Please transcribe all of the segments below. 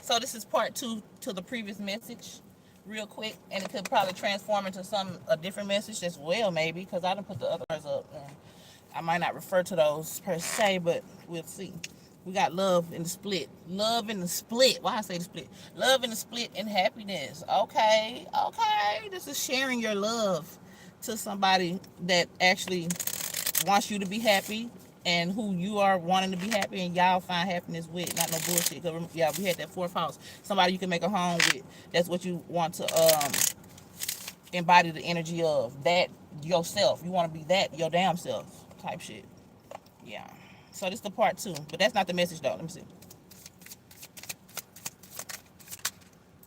So this is part 2 to the previous message, real quick, and it could probably transform into a different message as well, maybe, because I didn't put the other cards up. And I might not refer to those per se, but we'll see. We got love in the split. Love in the split. Why I say the split? Love in the split and happiness. Okay, okay. This is sharing your love to somebody that actually wants you to be happy and who you are wanting to be happy, and y'all find happiness with. Not no bullshit. Cause yeah, we had that fourth house. Somebody you can make a home with. That's what you want to embody the energy of. That yourself. You want to be that your damn self type shit. Yeah. So this is the part 2, but that's not the message though. Let me see.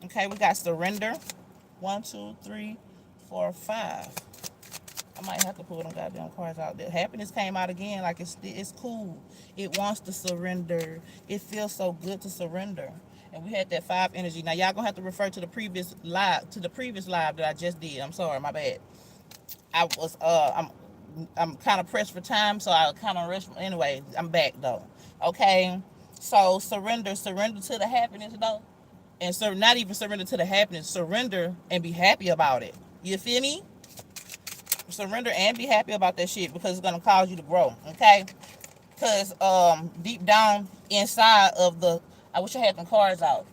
Okay, we got surrender. 1, 2, 3, 4, 5. I might have to pull them goddamn cards out there. Happiness came out again, like it's cool. It wants to surrender. It feels so good to surrender. And we had that 5 energy. Now y'all gonna have to refer to the previous live that I just did. I'm sorry, my bad. I was I'm kind of pressed for time, so I kind of rushed. Anyway, I'm back though. Okay, so surrender to the happiness though, and so not even surrender to the happiness. Surrender and be happy about it. You feel me? Surrender and be happy about that shit because it's gonna cause you to grow. Okay, because deep down inside of the, I wish I had them cards out.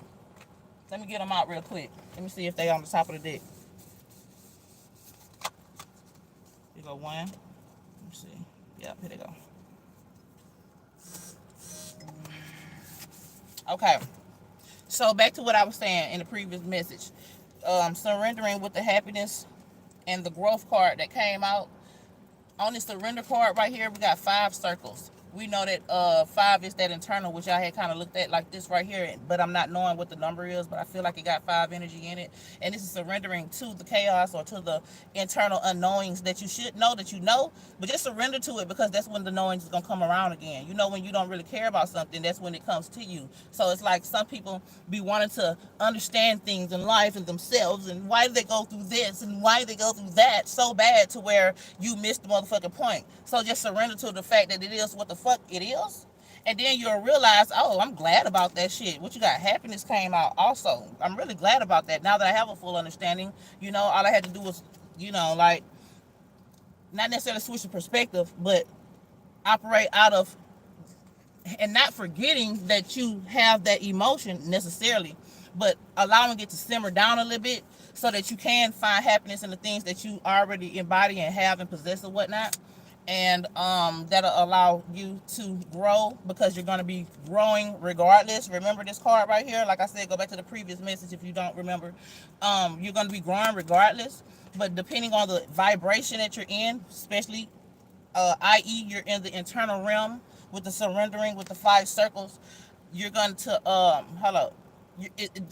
Let me get them out real quick. Let me see if they on the top of the deck. Here go one. See. Yep, here they go. Okay. So back to what I was saying in the previous message. Surrendering with the happiness and the growth card that came out. On this surrender card right here, we got 5 circles. We know that 5 is that internal, which I had kind of looked at like this right here, but I'm not knowing what the number is, but I feel like it got 5 energy in it. And this is surrendering to the chaos or to the internal unknowings that you should know that you know, but just surrender to it because that's when the knowings is going to come around again. You know, when you don't really care about something, that's when it comes to you. So it's like some people be wanting to understand things in life and themselves and why do they go through this and why they go through that so bad to where you miss the motherfucking point. So just surrender to the fact that it is what the fuck it is, and then you'll realize, oh, I'm glad about that shit. What you got? Happiness came out also. I'm really glad about that. Now that I have a full understanding, you know, all I had to do was, you know, like, not necessarily switch the perspective, but operate out of, and not forgetting that you have that emotion necessarily, but allowing it to simmer down a little bit so that you can find happiness in the things that you already embody and have and possess and whatnot. And that'll allow you to grow because you're going to be growing regardless. Remember this card right here, like I said, go back to the previous message if you don't remember. You're going to be growing regardless, but depending on the vibration that you're in, especially i.e. you're in the internal realm with the surrendering with the 5 circles, you're going to hello,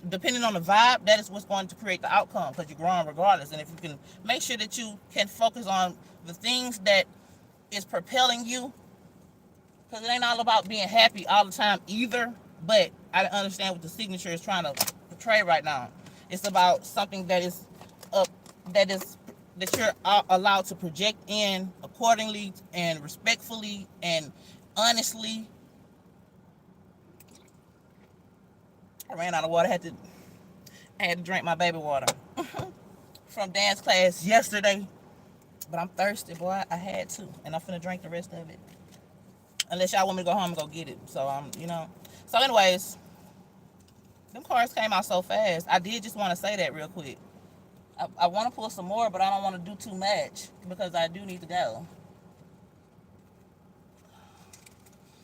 depending on the vibe, that is what's going to create the outcome because you're growing regardless. And if you can make sure that you can focus on the things that is propelling you, because it ain't all about being happy all the time either, but I understand what the signature is trying to portray right now. It's about something that is up, that you're allowed to project in accordingly and respectfully and honestly. I ran out of water. I had to drink my baby water from dance class yesterday. But I'm thirsty, boy. I had to. And I'm finna drink the rest of it. Unless y'all want me to go home and go get it. So, you know. So, anyways. Them cards came out so fast. I did just want to say that real quick. I want to pull some more, but I don't want to do too much. Because I do need to go.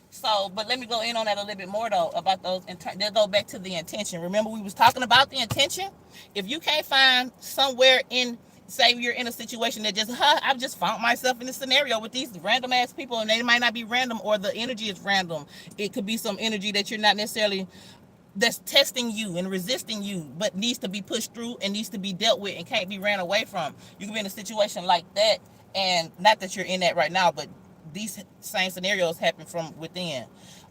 So, but let me go in on that a little bit more, though. About those. They'll go back to the intention. Remember we was talking about the intention? If you can't find somewhere in, say you're in a situation that just, I've just found myself in a scenario with these random ass people, and they might not be random, or the energy is random. It could be some energy that you're not necessarily, that's testing you and resisting you, but needs to be pushed through and needs to be dealt with and can't be ran away from. You can be in a situation like that, and not that you're in that right now, but these same scenarios happen from within.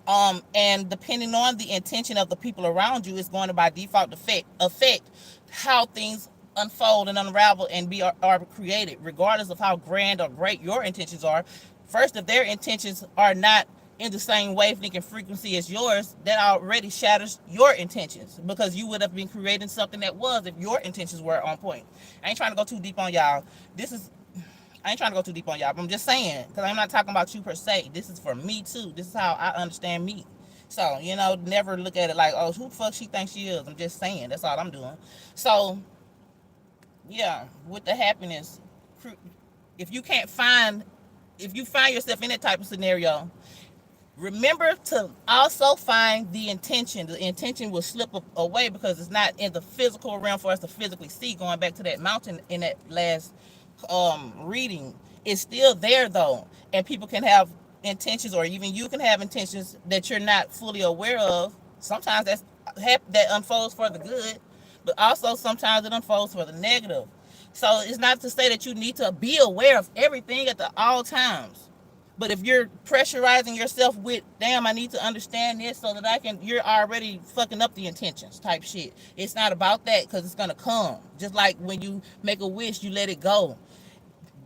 And depending on the intention of the people around you, is going to by default affect how things unfold and unravel and are created, regardless of how grand or great your intentions are. First, if their intentions are not in the same wavelength and frequency as yours, that already shatters your intentions, because you would have been creating something that was, if your intentions were on point. I ain't trying to go too deep on y'all. This is I ain't trying to go too deep on y'all, but I'm just saying, because I'm not talking about you per se. This is for me too. This is how I understand me. So, never look at it like, oh, who the fuck she thinks she is. I'm just saying. That's all I'm doing. So, yeah, with the happiness, if you can't find, if you find yourself in that type of scenario, remember to also find the intention. The intention will slip away because it's not in the physical realm for us to physically see. Going back to that mountain in that last reading, it's still there though, and people can have intentions, or even you can have intentions that you're not fully aware of. Sometimes that unfolds for the good, but also sometimes it unfolds for the negative. So it's not to say that you need to be aware of everything at all times. But if you're pressurizing yourself with, damn, I need to understand this so that I can, you're already fucking up the intentions type shit. It's not about that, because it's going to come. Just like when you make a wish, you let it go.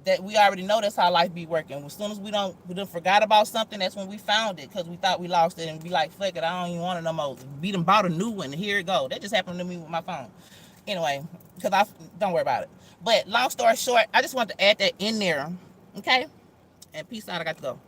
That we already know that's how life be working. As soon as we done forgot about something, that's when we found it, because we thought we lost it, and be like, fuck it, I don't even want it no more. We done bought a new one, and here it go. That just happened to me with my phone. Anyway, because don't worry about it. But long story short, I just wanted to add that in there. Okay? And peace out. I got to go.